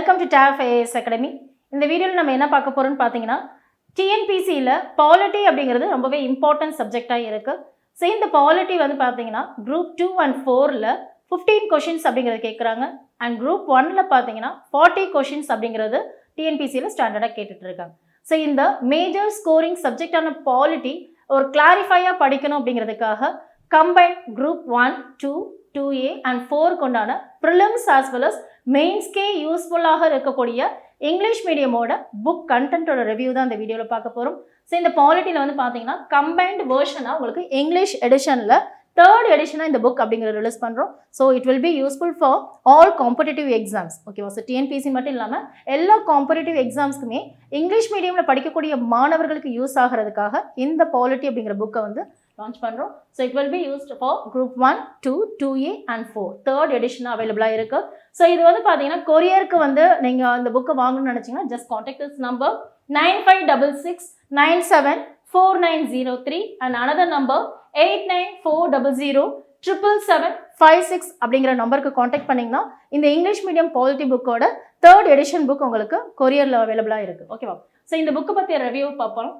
Welcome to top IAS academy. இந்த வீடியோவில் நம்ம என்ன பார்க்க போகிறோம்னு பார்த்தீங்கன்னா, டிஎன்பிசியில் பாலிட்டி அப்படிங்கிறது ரொம்பவே இம்பார்ட்டன்ட் சப்ஜெக்டாக இருக்குது. ஸோ இந்த பாலிட்டி வந்து பார்த்தீங்கன்னா குரூப் 2 and 4ல் 15 கொஷின்ஸ் அப்படிங்கிறது கேட்குறாங்க. அண்ட் குரூப் 1ல் பார்த்தீங்கன்னா 40 கொஷின்ஸ் அப்படிங்கிறது டிஎன்பிசியில் ஸ்டாண்டர்டாக கேட்டுட்ருக்காங்க. ஸோ இந்த மேஜர் ஸ்கோரிங் சப்ஜெக்டான பாலிட்டி ஒரு கிளாரிஃபையாக படிக்கணும் அப்படிங்கிறதுக்காக கம்பைன் குரூப் 1, 2, 2A and 4 கொண்டான ப்ரிலிம்ஸ் ஆஸ் வெல் அஸ் மெயின்ஸ்கே யூஸ்ஃபுல்லாக இருக்கக்கூடிய இங்கிலீஷ் மீடியமோட புக் கண்டென்ட்டோட ரிவ்யூ தான் இந்த வீடியோவில் பார்க்க போகிறோம். ஸோ இந்த பாலிட்டியில் வந்து பார்த்தீங்கன்னா கம்பைன்டு வேர்ஷனாக உங்களுக்கு இங்கிலீஷ் எடிஷனில் 3rd எடிஷனாக இந்த புக் அப்படிங்கிறத ரிலீஸ் பண்ணுறோம். So it will be useful for all competitive exams. ஓகேவா? ஸோ டிஎன்பிசி மட்டும் இல்லாமல் எல்லா காம்படிட்டிவ் எக்ஸாம்ஸ்க்குமே இங்கிலீஷ் மீடியமில் படிக்கக்கூடிய மாணவர்களுக்கு யூஸ் ஆகிறதுக்காக இந்த பாலிட்டி அப்படிங்கிற புக்கை வந்து லான்ச் பண்ணுறோம். So it will be used for group 1, 2, 2A and 4 3rd edition அவைலபிளாக இருக்குது. ஸோ இது வந்து பார்த்தீங்கன்னா கொரியருக்கு வந்து நீங்கள் இந்த புக்கை வாங்கணும்னு நினச்சிங்கன்னா just contact this number 9566974903 and another number 8940077756 அப்படிங்கிற நம்பருக்கு காண்டாக்ட் பண்ணிங்கன்னா இந்த இங்கிலீஷ் மீடியம் பாலிட்டி புக்கோட 3rd எடிஷன் புக் உங்களுக்கு கொரியரில் அவைலபிளாக இருக்குது. ஓகேவா? ஸோ இந்த புக்கை பற்றிய ரிவ்யூ பார்ப்போம்.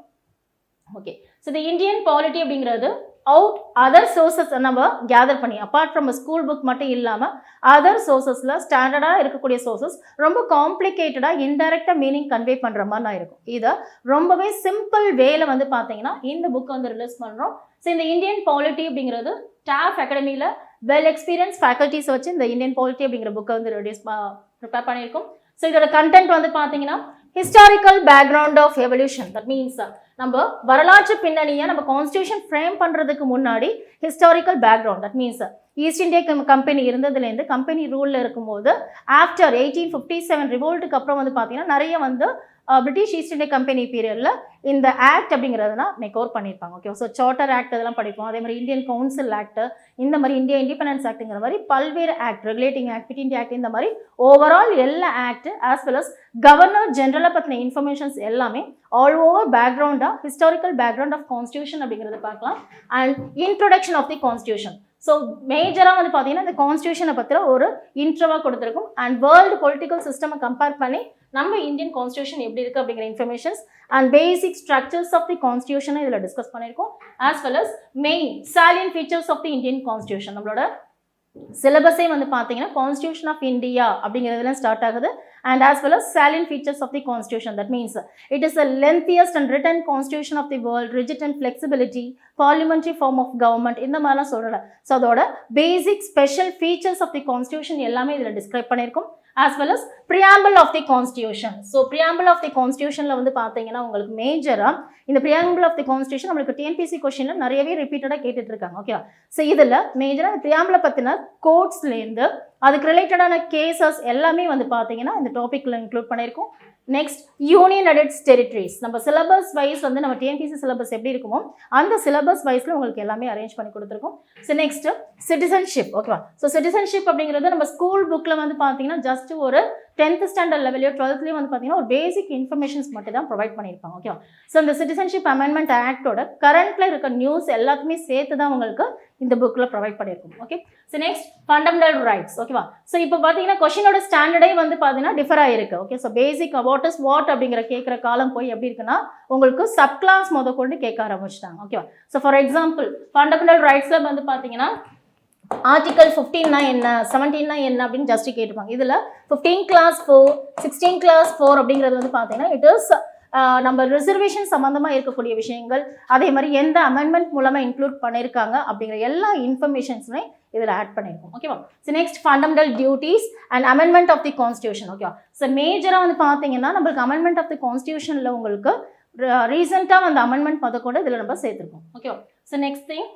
ஓகே, ஸோ இந்த இந்தியன் பாலிட்டி அப்படிங்கிறது அவுட் அதர் சோர்சஸ் நம்ம கேதர் பண்ணி அப்பார்ட் ஃப்ரம் ஸ்கூல் புக் மட்டும் இல்லாமல் அதர் சோர்சஸில் ஸ்டாண்டர்டாக இருக்கக்கூடிய சோர்சஸ் ரொம்ப காம்ப்ளிகேட்டடாக இன்டெரக்டாக மீனிங் கன்வே பண்ணுற மாதிரி தான் இருக்கும். இதை ரொம்பவே சிம்பிள் வேல வந்து பார்த்தீங்கன்னா இந்த புக்கை வந்து ரிலீஸ் பண்ணுறோம். ஸோ இந்த இந்தியன் பாலிட்டி அப்படிங்கிறது டாப் அகாடமியில் வெல் எக்ஸ்பீரியன்ஸ் ஃபேக்கல்ட்டிஸ் வச்சு இந்த இந்தியன் பாலிட்டி அப்படிங்கிற புக்கை வந்து ப்ரிப்பேர் பண்ணியிருக்கோம். ஸோ இதோட கண்டென்ட் வந்து பார்த்தீங்கன்னா historical background of evolution. That means நம்ம வரலாற்று பின்னணியை நம்ம கான்ஸ்டியூஷன் ஃப்ரேம் பண்ணுறதுக்கு முன்னாடி historical background, that means East India Company இருந்ததுலேருந்து கம்பெனி ரூலில் இருக்கும்போது ஆஃப்டர் 1857 ரிவோல்ட்டுக்கு அப்புறம் வந்து பார்த்தீங்கன்னா நிறைய வந்து பிரிட்டிஷ் ஈஸ்ட் இந்தியா கம்பெனி பீரியடில் இந்த ஆக்ட் அப்படிங்கிறதுனா மேக் ஓவர் பண்ணியிருப்பாங்க. ஓகே, ஸோ சார்ட்டர் ஆக்ட் இதெல்லாம் படிப்போம். அதே மாதிரி இந்தியன் கவுன்சில் ஆக்ட், இந்த மாதிரி இந்தியா இண்டிபெண்டன்ஸ் ஆக்ட்டுங்கிற மாதிரி பல்வேறு act, regulating act, Pitt India act, இந்த மாதிரி ஓவரால் எல்லா act as well as governor ஜென்ரலாக பற்றின இன்ஃபர்மேஷன்ஸ் எல்லாமே ஆல் ஓவர் பேக்ரவுண்டாக ஹிஸ்டாரிக்கல் பேக்ரவுண்ட் ஆஃப் கான்ஸ்டியூஷன் அப்படிங்கிறத பார்க்கலாம். And introduction of the constitution. So மேஜராக வந்து பார்த்தீங்கன்னா இந்த கான்ஸ்டியூஷனை பற்றின ஒரு இன்ட்ரோவாக கொடுத்துருக்கும். அண்ட் வேர்ல்டு பொலிட்டிக்கல் சிஸ்டமை கம்பேர் பண்ணி நம்ம இந்தியன் கான்ஸ்டியூஷன் எப்படி இருக்குது அப்படிங்கிற informations and basic structures of the கான்ஸ்டியூஷனை இதில் டிஸ்கஸ் பண்ணியிருக்கோம். As well as main salient features of the Indian constitution. நம்மளோட சிலபஸே வந்து பார்த்தீங்கன்னா கான்ஸ்டியூஷன் ஆஃப் இந்தியா அப்படிங்கிறதுல ஸ்டார்ட் ஆகுது. And as well as salient features of the constitution. That means it is the lengthiest and written constitution of the world, rigid and flexibility, parliamentary form of government. இந்த மாதிரிலாம் சொல்கிறேன். So அதோட basic special features of the constitution எல்லாமே இதில் describe பண்ணியிருக்கோம். as well as preamble of the constitution. So preamble of the constitutionல வந்து பார்த்தீங்கன்னா உங்களுக்கு மேஜராக இந்த preamble of the constitution நம்மளுக்கு டிஎன்பிசி கொஸ்டினில் நிறையவே ரிப்பீட்டடாக கேட்டுட்டு இருக்காங்க. ஓகேவா? ஸோ இதில் மேஜராக இந்த preamble பற்றின கோட்ஸ்லேருந்து அதுக்கு ரிலேட்டடான கேசஸ் எல்லாமே வந்து பார்த்தீங்கன்னா இந்த டாப்பிக்கில் இன்க்ளூட் பண்ணியிருக்கோம். Next union and it's territories. நம்ம சிலபஸ் வைஸ் வந்து நம்ம டிஎன்பிசி சிலபஸ் எப்படி இருக்குமோ அந்த சிலபஸ் வைஸில் உங்களுக்கு எல்லாமே அரேஞ்ச் பண்ணி கொடுத்துருக்கோம். So next citizenship. ஓகேவா? ஸோ சிட்டிசன்ஷிப் அப்படிங்கிறது நம்ம ஸ்கூல் புக்கில் வந்து பார்த்தீங்கன்னா ஜஸ்ட் ஒரு 10th ஸ்டாண்டர்ட் லெவலையோ 12thலேயும் வந்து பார்த்தீங்கன்னா ஒரு பேசிக் இன்ஃபர்மேஷன்ஸ் மட்டும் தான் ப்ரொவைட் பண்ணியிருப்பாங்க. ஓகேவா? ஸோ இந்த சிட்டிசன்ஷிப் அமெண்ட்மெண்ட் ஆக்டோட கரண்ட்டில் இருக்க நியூஸ் எல்லாத்துமே சேர்த்து தான் உங்களுக்கு இந்த புக்கில் ப்ரொவைட் பண்ணியிருக்கோம். Okay, so next fundamental rights. ஓகேவா? ஸோ இப்போ பார்த்தீங்கன்னா கொஷினோட ஸ்டாண்டர்டே வந்து பார்த்தீங்கன்னா டிஃபர் ஆகிருக்கு. Okay, so basic what is what அப்படிங்கிற கேட்குற காலம் போய் எப்படி இருக்குன்னா உங்களுக்கு சப் கிளாஸ் கொண்டு கேட்க ஆரம்பிச்சிட்டாங்க. ஓகேவா? ஸோ ஃபார் எக்ஸாம்பிள் ஃபண்டமெண்டல் ரைட்ஸில் வந்து பார்த்தீங்கன்னா ஆர்டிகல் 15னா என்ன, 17னா என்ன அப்படின்னு ஜஸ்ட் கேட்டுப்பாங்க. இதில் 15 class 4, 16 class 4 அப்படிங்கிறது வந்து பார்த்தீங்கன்னா இட் இஸ் நம்ம ரிசர்வேஷன் சம்மந்தமாக இருக்கக்கூடிய விஷயங்கள், அதே மாதிரி எந்த அமெண்ட்மெண்ட் மூலமாக இன்க்ளூட் பண்ணியிருக்காங்க அப்படிங்கிற எல்லா இன்ஃபர்மேஷன்ஸுமே இதில் ஆட் பண்ணியிருக்கோம். ஓகேவா? So next fundamental duties and amendment of the constitution. ஓகேவா? ஸோ மேஜராக வந்து பார்த்தீங்கன்னா நம்மளுக்கு அமெண்ட்மெண்ட் ஆஃப் தி கான்ஸ்டியூஷனில் உங்களுக்கு ரீசெண்டாக அந்த அமெண்ட்மெண்ட் கூட இதில் நம்ம சேர்த்துருக்கோம். ஓகேவா? So next thing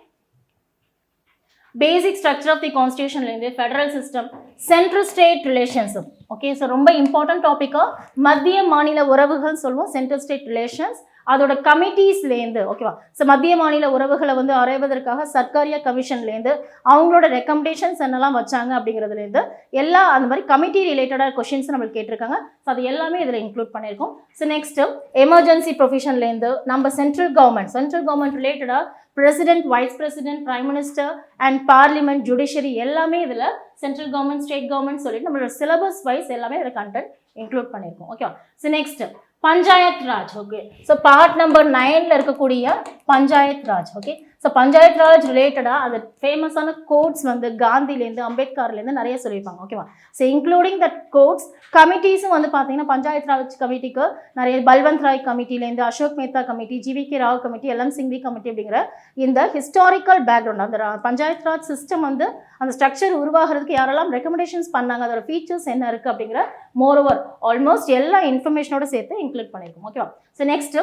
basic structure of the கான்ஸ்டியூஷன்லேருந்து federal system, central state relationship. Okay, so ரொம்ப இம்பார்ட்டன்ட் டாப்பிக்காக மத்திய மாநில உறவுகள் சொல்லுவோம், சென்ட்ரல் ஸ்டேட் ரிலேஷன்ஸ், அதோட கமிட்டிஸ்லேருந்து. ஓகேவா? ஸோ மத்திய மாநில உறவுகளை வந்து ஆராய்வதற்காக சர்க்காரியா கமிஷன்லேருந்து அவங்களோட ரெக்கமெண்டேஷன்ஸ் என்னெல்லாம் வச்சாங்க அப்படிங்கிறதுலேருந்து எல்லா அந்த மாதிரி கமிட்டி ரிலேட்டடாக கொஷின்ஸ் நம்மளுக்கு கேட்டிருக்காங்க. ஸோ அது எல்லாமே இதில் இன்க்ளூட் பண்ணியிருக்கோம். ஸோ நெக்ஸ்ட்டு எமர்ஜென்சி ப்ரொவிஷன்லேருந்து நம்ம சென்ட்ரல் கவர்மெண்ட் ரிலேட்டடாக president, vice president, prime minister and parliament, judiciary எல்லாமே இதில் சென்ட்ரல் கவர்மெண்ட், ஸ்டேட் கவர்மெண்ட் சொல்லிட்டு நம்மளோட சிலபஸ் வைஸ் எல்லாமே இதில் கண்டென்ட் இன்க்ளூட் பண்ணியிருக்கோம். ஓகேவா? So next Panchayat Raj. Okay, so part number 9ல் இருக்கக்கூடிய பஞ்சாயத் ராஜ். ஓகே, ஸோ பஞ்சாயத் ராஜ் ரிலேட்டடாக அது ஃபேமஸான கோட்ஸ் வந்து காந்திலேருந்து அம்பேத்கர்லேருந்து நிறைய சொல்லியிருப்பாங்க. ஓகேவா? ஸோ இன்க்ளூடிங் தட் கோட்ஸ் கமிட்டிஸும் வந்து பார்த்தீங்கன்னா பஞ்சாயத் ராஜ் கமிட்டிக்கு நிறைய பல்வந்த் ராய் கமிட்டிலேருந்து, Ashok Mehta committee, GVK Rao committee, LM Singhvi committee அப்படிங்கிற இந்த ஹிஸ்டாரிக்கல் பேக்ரவுண்ட் அந்த பஞ்சாயத் ராஜ் சிஸ்டம் வந்து அந்த ஸ்ட்ரக்சர் உருவாகிறதுக்கு யாரெல்லாம் ரெக்கமெண்டேஷன்ஸ் பண்ணாங்க, அதோட ஃபீச்சர்ஸ் என்ன இருக்குது அப்படிங்கிற மோரோவர் ஆல்மோஸ்ட் எல்லா இன்ஃபர்மேஷனோட சேர்த்து இன்க்ளூட் பண்ணியிருக்கோம். ஓகேவா? ஸோ நெக்ஸ்ட்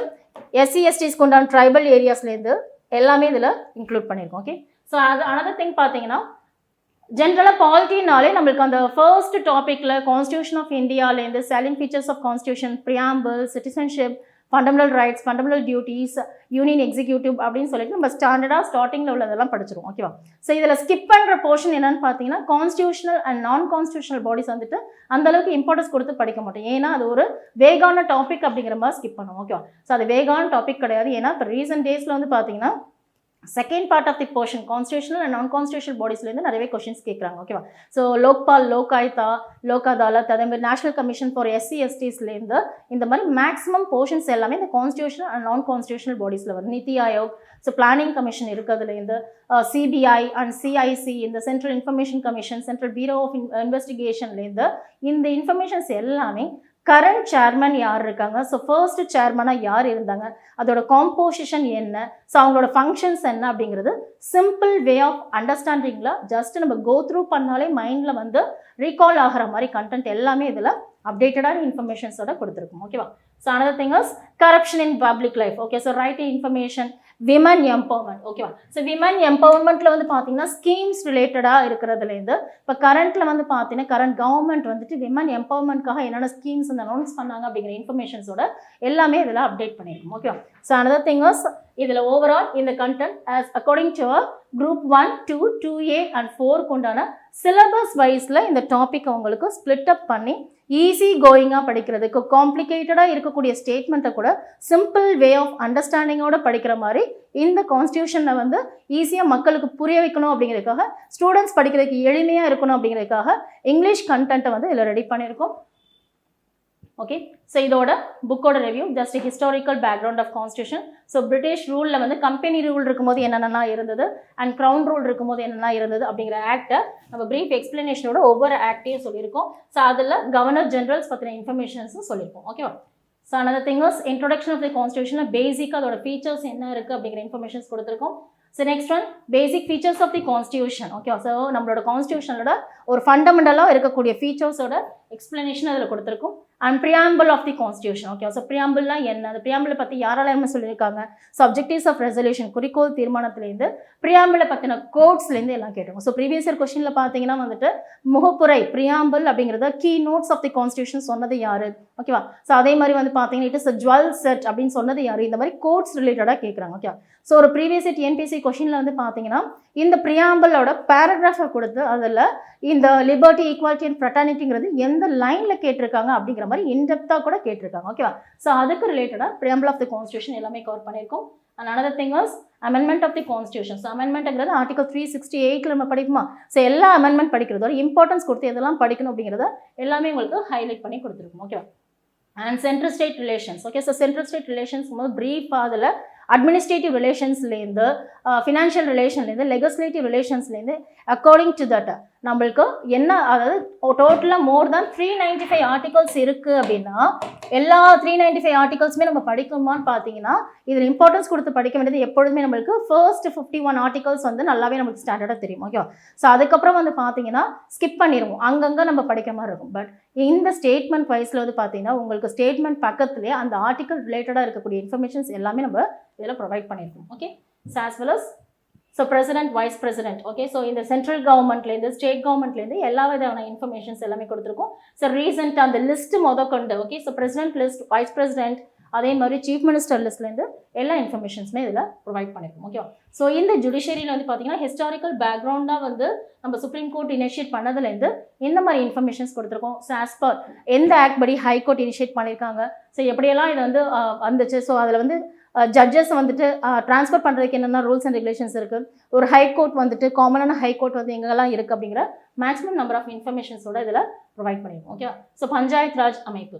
எஸ்சி எஸ்டிஸ்க்கு உண்டான ட்ரைபல் ஏரியாஸ்லேருந்து எல்லாமே இதில் இன்க்ளூட் பண்ணியிருக்கோம். ஓகே, ஸோ அது அனதர் திங் பார்த்தீங்கன்னா ஜென்ரலாக பாலிட்டினாலே நம்மளுக்கு அந்த ஃபர்ஸ்ட் டாப்பிக்கில் கான்ஸ்டியூஷன் ஆஃப் இந்தியாவிலேருந்து salient features of constitution, preamble, citizenship, fundamental rights, fundamental duties, union executive அப்படின்னு சொல்லிட்டு நம்ம ஸ்டாண்டர்டாக ஸ்டார்டிங்கில் உள்ளதெல்லாம் படிச்சிருவோம். ஓகேவா? ஸோ இதில் ஸ்கிப் பண்ணுற போர்ஷன் என்னன்னு பார்த்தீங்கன்னா constitutional and non constitutional bodies வந்துட்டு அந்தளவுக்கு இம்பார்ட்டன்ஸ் கொடுத்து படிக்க மாட்டோம். ஏன்னா அது ஒரு வேகான டாபிக் அப்படிங்கிற மாதிரி ஸ்கிப் பண்ணுவோம். ஓகேவா? ஸோ அது வேகான டாபிக் கிடையாது. ஏன்னா இப்போ ரீசன்ட் டேஸில் வந்து பார்த்தீங்கன்னா second part of the portion constitutional and non constitutional பாடிஸ்லேருந்து நிறையவே கொஸ்டின்ஸ் கேட்குறாங்க. ஓகேவா? ஸோ லோக்பால், லோக் ஆயுக்தா, லோக் அதாலத், அதே மாதிரி நேஷனல் கமிஷன் ஃபார் எஸ்சி எஸ்டிஸ்லேருந்து இந்த மாதிரி மேக்ஸிமம் போர்ஷன்ஸ் எல்லாமே இந்த கான்ஸ்டியூஷனல் அண்ட் நான் கான்ஸ்டியூஷனல் பாடிஸில் வரும். Niti Aayog, so planning commission இருக்கிறதுலேருந்து சிபிஐ அண்ட் சிஐசி, இந்த central information commission, central bureau of இன்வெஸ்டிகேஷன்லேருந்து இந்த இன்ஃபர்மேஷன்ஸ் எல்லாமே கரண்ட் சேர்மன் யார் இருக்காங்க, ஸோ ஃபர்ஸ்ட் சேர்மனாக யார் இருந்தாங்க, அதோட காம்போசிஷன் என்ன, ஸோ அவங்களோட ஃபங்க்ஷன்ஸ் என்ன அப்படிங்கிறது சிம்பிள் வே ஆஃப் அண்டர்ஸ்டாண்டிங்கில் ஜஸ்ட் நம்ம கோ த்ரூ பண்ணாலே மைண்டில் வந்து ரீகால் ஆகிற மாதிரி கண்டென்ட் எல்லாமே இதில் அப்டேட்டடான இன்ஃபர்மேஷன்ஸோட கொடுத்துருக்கோம். ஓகேவா? So another thing is corruption in public life. Okay, so right to information, women empowerment. ஓகேவா? ஸோ விமன் எம்பவர்மெண்ட்டில் வந்து பார்த்தீங்கன்னா ஸ்கீம்ஸ் ரிலேட்டடாக இருக்கிறதுலேருந்து இப்போ கரண்ட்டில் வந்து பார்த்தீங்கன்னா கரண்ட் கவர்மெண்ட் வந்துட்டு விமன் எம்பவர்மெண்ட்காக என்னென்ன ஸ்கீம்ஸ் வந்து அனௌன்ஸ் பண்ணாங்க அப்படிங்கிற இன்ஃபர்மேஷன்ஸோட எல்லாமே இதில் அப்டேட் பண்ணியிருக்கோம். ஓகேவா? ஸோ another thing is இதில் ஓவரால் இந்த content as according to group 1, 2, 2A and 4 உண்டான சிலபஸ் வைஸில் இந்த டாப்பிக்கை உங்களுக்கு ஸ்பிளிட் அப் பண்ணி ஈஸி கோயிங்காக படிக்கிறதுக்கு காம்ப்ளிகேட்டடாக இருக்கக்கூடிய ஸ்டேட்மெண்ட்டை கூட சிம்பிள் வே ஆஃப் அண்டர்ஸ்டாண்டிங்கோட படிக்கிற மாதிரி இந்த கான்ஸ்டியூஷனை வந்து ஈஸியாக மக்களுக்கு புரிய வைக்கணும் அப்படிங்கிறதுக்காக, ஸ்டூடெண்ட்ஸ் படிக்கிறதுக்கு எளிமையாக இருக்கணும் அப்படிங்கிறதுக்காக இங்கிலீஷ் கண்டென்ட்டை வந்து இதில் ரெடி பண்ணியிருக்கோம். ஓகே, ஸோ இதோட புக்கோட review just historical background of constitution. So British ரூலில் வந்து கம்பெனி ரூல் இருக்கும்போது என்னென்னா இருந்தது அண்ட் க்ரௌன் ரூல் இருக்கும்போது என்னென்னா இருந்தது அப்படிங்கிற ஆக்டை நம்ம ப்ரீஃப் எக்ஸ்பிளனேஷனோட ஒவ்வொரு ஆக்டையும் சொல்லியிருக்கோம். ஸோ அதில் கவர்னர் ஜெனரல்ஸ் பற்றின இன்ஃபர்மேஷன்ஸும் சொல்லியிருக்கோம். ஓகேவா? So another thing is introduction of the constitution, பேசிக்காக அதோட ஃபீச்சர்ஸ் என்ன இருக்குது அப்படிங்கிற இன்ஃபர்மேஷன்ஸ் கொடுத்துருக்கோம். So next one basic features of the constitution. Okay, so நம்மளோட கான்ஸ்டியூஷனோட ஒரு ஃபண்டமெண்டலாக இருக்கக்கூடிய ஃபீச்சர்ஸோட எக்ஸ்பிளனேஷன் அதில் கொடுத்துருக்கும். And preamble of the constitution. Okay, so ப்ரியாம்பிள்லாம் என்ன, அந்த ப்ரியாம்பிளை பற்றி யாரெல்லாம் சொல்லியிருக்காங்க, ஸோ அப்ஜெக்டிவ்ஸ் ஆஃப் ரெசல்யூஷன் குறிக்கோள் தீர்மானத்துலேருந்து ப்ரியாம்பிளை பற்றின கோட்ஸ்லேருந்து எல்லாம் கேட்டுருக்கோம். ஸோ ப்ரீவியஸ் இயர் கொஸ்டினில் பார்த்தீங்கன்னா வந்துட்டு முகப்புரை ப்ரியாம்பிள் அப்படிங்கிறத key notes of the constitution சொன்னது யார், ஓகேவா? ஸோ அதே மாதிரி வந்து பார்த்தீங்கன்னா it is a jewel set அப்படின்னு சொன்னது யார், இந்த மாதிரி கோட்ஸ் ரிலேட்டடாக கேட்குறாங்க. ஓகே, ஸோ ஒரு ப்ரீவியஸ் டிஎன்பிஎஸ்சி கொஸ்டினில் வந்து பார்த்தீங்கன்னா இந்த ப்ரியாம்பிளோட பேராகிராஃபை கொடுத்து அதில் இந்த லிபர்ட்டி, ஈக்குவாலிட்டி அண்ட் ஃப்ரெட்டர்னிட்டிங்கிறது எந்த லைனில் கேட்டிருக்காங்க அப்படிங்கிற மாதிரி இன்டெப்த்தாக கூட கேட்டிருக்காங்க. ஓகேவா? ஸோ அதுக்கு ரிலேட்டடாக ப்ரியாம்பிள் ஆஃப் தி கான்ஸ்டியூஷன் எல்லாமே கவர் பண்ணியிருக்கோம். And another thing was amendment of the constitution. So அமெண்ட்மெண்ட்ங்கிறது ஆர்டிகல் 368 நம்ம படிக்குமா, ஸோ எல்லா அமெண்ட்மெண்ட் படிக்கிறதோட இம்பார்ட்டன்ஸ் கொடுத்து எதெல்லாம் படிக்கணும் அப்படிங்கிறத எல்லாமே உங்களுக்கு ஹைலைட் பண்ணி கொடுத்துருக்கோம். ஓகேவா? And central state relations. Okay, so central state relations போது ப்ரீஃபாக அதில் அட்மினிஸ்ட்ரேட்டிவ் ரிலேஷன்ஸ்லேருந்து, ஃபினான்ஷியல் ரிலேஷன்லேருந்து, லெஜிஸ்லேட்டிவ் ரிலேஷன்ஸ்லேருந்து அக்கார்டிங் டு தட் நம்மளுக்கு என்ன, அதாவது டோட்டலாக மோர் தேன் 395 ஆர்டிகல்ஸ் இருக்குது அப்படின்னா எல்லா 395 ஆர்டிகல்ஸுமே நம்ம படிக்கணுமான்னு பார்த்தீங்கன்னா இதில் இம்பார்ட்டன்ஸ் கொடுத்து படிக்க வேண்டியது எப்பொழுதுமே நம்மளுக்கு ஃபர்ஸ்ட் 51 ஆர்டிகல்ஸ் வந்து நல்லாவே நம்மளுக்கு ஸ்டாண்டர்டாக தெரியும். ஓகே, ஸோ அதுக்கப்புறம் வந்து பார்த்தீங்கன்னா ஸ்கிப் பண்ணிடுவோம், அங்கங்கே நம்ம படிக்கிற மாதிரி இருக்கும். பட் இந்த ஸ்டேட்மெண்ட் வைஸில் வந்து பார்த்தீங்கன்னா உங்களுக்கு ஸ்டேட்மெண்ட் பக்கத்துலேயே அந்த ஆர்டிகல் ரிலேட்டடாக இருக்கக்கூடிய இன்ஃபர்மேஷன்ஸ் எல்லாமே நம்ம இதில் ப்ரொவைட் பண்ணியிருக்கோம். Okay, so as well us so president, vice president. Okay, so இந்த சென்ட்ரல் கவர்மெண்ட்லேருந்து, ஸ்டேட் கவர்மெண்ட்லேருந்து எல்லா விதமான இன்ஃபர்மேஷன்ஸ் எல்லாமே கொடுத்துருக்கோம். ஸோ ரீசெண்டாக அந்த லிஸ்ட் கொண்டு, okay, so president list, vice president, அதே மாதிரி சீஃப் மினிஸ்டர் லிஸ்ட்லேருந்து எல்லா இன்ஃபர்மேஷன்ஸுமே இதில் ப்ரொவைட் பண்ணியிருக்கோம். ஓகேவா? ஸோ இந்த ஜுடிஷியரியில் வந்து பார்த்தீங்கன்னா ஹிஸ்டாரிக்கல் பேக்ரவுண்டாக வந்து நம்ம சுப்ரீம் கோர்ட் இனிஷியேட் பண்ணதுலேருந்து இந்த மாதிரி இன்ஃபர்மேஷன்ஸ் கொடுத்துருக்கோம். ஸோ ஆஸ் பர் எந்த ஆக்ட் படி ஹை கோர்ட் இனிஷியேட் பண்ணியிருக்காங்க, ஸோ எப்படியெல்லாம் இது வந்து வந்துச்சு, ஸோ அதில் வந்து ஜட்ஜஸ் வந்துட்டு ட்ரான்ஸ்ஃபர் பண்ணுறதுக்கு என்னென்ன ரூல்ஸ் அண்ட் ரெகுலேஷன்ஸ் இருக்குது, ஒரு ஹை கோர்ட் வந்துட்டு காமனான ஹை கோர்ட் வந்து எங்கெல்லாம் இருக்குது அப்படிங்கிற மேக்ஸிமம் நம்பர் ஆஃப் இன்ஃபர்மேஷன்ஸோட இதில் ப்ரொவைட் பண்ணியிருக்கோம். ஓகேவா? ஸோ பஞ்சாயத் ராஜ் அமைப்பு,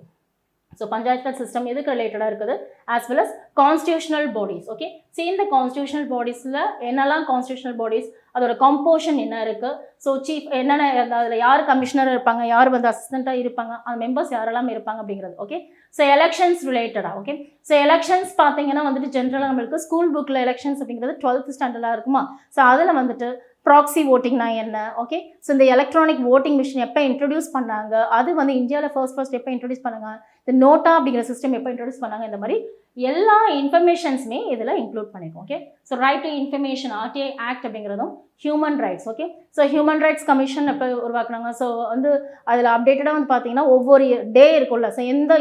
ஸோ பஞ்சாயத் ராஜ் சிஸ்டம் எதுக்கு ரிலேட்டடாக இருக்குது, as well as constitutional bodies. Okay, so இந்த கான்ஸ்டியூஷனல் பாடிஸில் என்னெல்லாம் கான்ஸ்டியூஷனல் பாடிஸ், அதோட கம்போஷன் என்ன இருக்குது, ஸோ சீஃப் என்னென்ன, அதில் யார் கமிஷனர் இருப்பாங்க, யார் வந்து அசிஸ்டண்ட்டாக இருப்பாங்க, அந்த மெம்பர்ஸ் யாரெல்லாம் இருப்பாங்க அப்படிங்கிறது. ஓகே, ஸோ எலெக்ஷன்ஸ் ரிலேட்டடாக. ஓகே, ஸோ எலெக்ஷன்ஸ் பார்த்தீங்கன்னா வந்துட்டு ஜென்ரலாக நம்மளுக்கு ஸ்கூல் புக்கில் எலெக்ஷன்ஸ் அப்படிங்கிறது 12th ஸ்டாண்டர்டாக இருக்குமா, ஸோ அதில் வந்துட்டு ப்ராக்ஸி ஓட்டிங்னா என்ன, ஓகே, ஸோ இந்த எலக்ட்ரானிக் ஓட்டிங் மிஷின் எப்போ இன்ட்ரடியூஸ் பண்ணாங்க, அது வந்து இந்தியாவில் ஃபர்ஸ்ட் எப்போ இன்ட்ரடியூஸ் பண்ணாங்க, இந்த நோட்டா அப்படிங்கிற சிஸ்டம் எப்போ இன்ட்ரடியூஸ் பண்ணாங்க, இந்த மாதிரி எல்லா இன்ஃபர்மேஷன்ஸுமே இதில் இன்க்ளூட் பண்ணியிருக்கோம். Okay, so right to information RTI act அப்படிங்கிறதும் human rights. Okay, so human rights commission எப்போ உருவாக்குனாங்க, ஸோ வந்து அதில் அப்டேட்டடாக வந்து பார்த்தீங்கன்னா ஒவ்வொரு டே இருக்கும்ல, ஸோ எந்த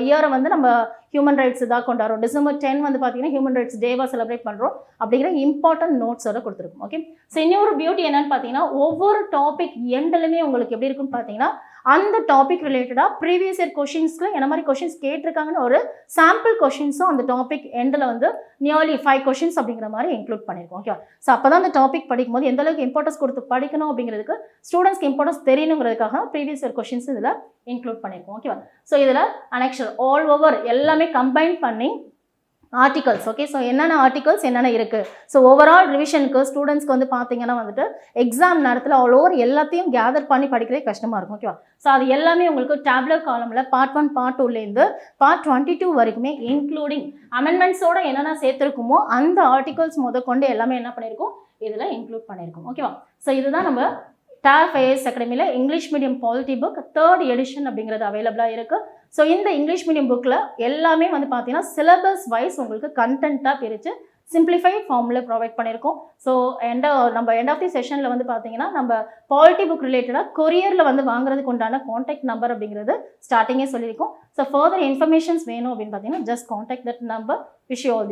இயரை வந்து நம்ம ஹியூமன் ரைட்ஸ் இதாக கொண்டாடுறோம், December 10 வந்து பார்த்தீங்கன்னா ஹியூமன் ரைட்ஸ் டேவாக செலிப்ரேட் பண்ணுறோம் அப்படிங்கிற இம்பார்ட்டன்ட் நோட்ஸோட கொடுத்துருக்கோம். ஓகே, ஸோ இன்னொரு பியூட்டி என்னன்னு பார்த்தீங்கன்னா ஒவ்வொரு டாபிக் எண்ட்லுமே உங்களுக்கு எப்படி இருக்குன்னு பார்த்தீங்கன்னா அந்த டாபிக் ரிலேட்டடாக ப்ரீவியஸ் இயர் கொஷின்ஸில் என்ன மாதிரி கொஷின்ஸ் கேட்டிருக்காங்கன்னு ஒரு சாம்பிள் கொஷின்ஸும் அந்த டாபிக் எண்டில் வந்து நியர்லி 5 கொஷின்ஸ் அப்படிங்கிற மாதிரி இன்க்ளூட் பண்ணியிருக்கோம். ஓகே, ஸோ அப்போ தான் அந்த டாபிக் படிக்கும்போது எந்த அளவுக்கு இம்பார்ட்டன்ஸ் கொடுத்து படிக்கணும் அப்படிங்கிறதுக்கு ஸ்டூடெண்ட்ஸ்க்கு இம்பார்ட்டன்ஸ் தெரியணுங்கிறதுக்காக ப்ரீவியஸ் இயர் கொஷின்ஸ் இதில் இன்க்ளூட் பண்ணியிருக்கோம். ஓகேவா? ஸோ இதில் அனெக்ஷர் ஆல் ஓவர் எல்லாமே கம்பைன் பண்ணி ஆர்டிகல்ஸ். ஓகே, ஸோ என்னென்ன ஆர்டிகல்ஸ் என்னென்ன இருக்குது, ஸோ ஓவரால் ரிவிஷனுக்கு ஸ்டூடெண்ட்ஸ்க்கு வந்து பார்த்தீங்கன்னா வந்துட்டு எக்ஸாம் நேரத்தில் ஆல் ஓவர் எல்லாத்தையும் கேதர் பண்ணி படிக்கிறதே கஷ்டமாக இருக்கும். ஓகேவா? ஸோ அது எல்லாமே உங்களுக்கு டேப்லர் காலமில் பார்ட் 1 பார்ட் 2லேருந்து பார்ட் 22 வரைக்குமே இன்க்ளூடிங் அமெண்ட்மெண்ட்ஸோட என்னென்ன சேர்த்துருக்குமோ அந்த ஆர்டிகல்ஸ் கொண்டு எல்லாமே என்ன பண்ணியிருக்கோம் இதில் இன்க்ளூட் பண்ணியிருக்கோம். ஓகேவா? ஸோ இதுதான் நம்ம TAF IAS அகாடமியில் English medium polity book 3rd edition அப்படிங்கிறது அவைலபிளாக இருக்குது. ஸோ இந்த இங்கிலீஷ் மீடியம் புக்கில் எல்லாமே வந்து பார்த்தீங்கன்னா சிலபஸ் வைஸ் உங்களுக்கு கண்டென்ட்டாக பிரித்து சிம்பிளிஃபைட் ஃபார்மில் ப்ரொவைட் பண்ணியிருக்கோம். ஸோ நம்ம எண்ட் ஆஃப் தி செஷனில் வந்து பார்த்தீங்கன்னா நம்ம பாலிட்டி புக் ரிலேட்டடாக கொரியரில் வந்து வாங்குறதுக்கு உண்டான காண்டாக்ட் நம்பர் அப்படிங்கிறது ஸ்டார்டிங்கே சொல்லியிருக்கோம். ஸோ ஃபர்தர் இன்ஃபர்மேஷன்ஸ் வேணும் அப்படின்னு பார்த்தீங்கன்னா just contact that number. Wish you all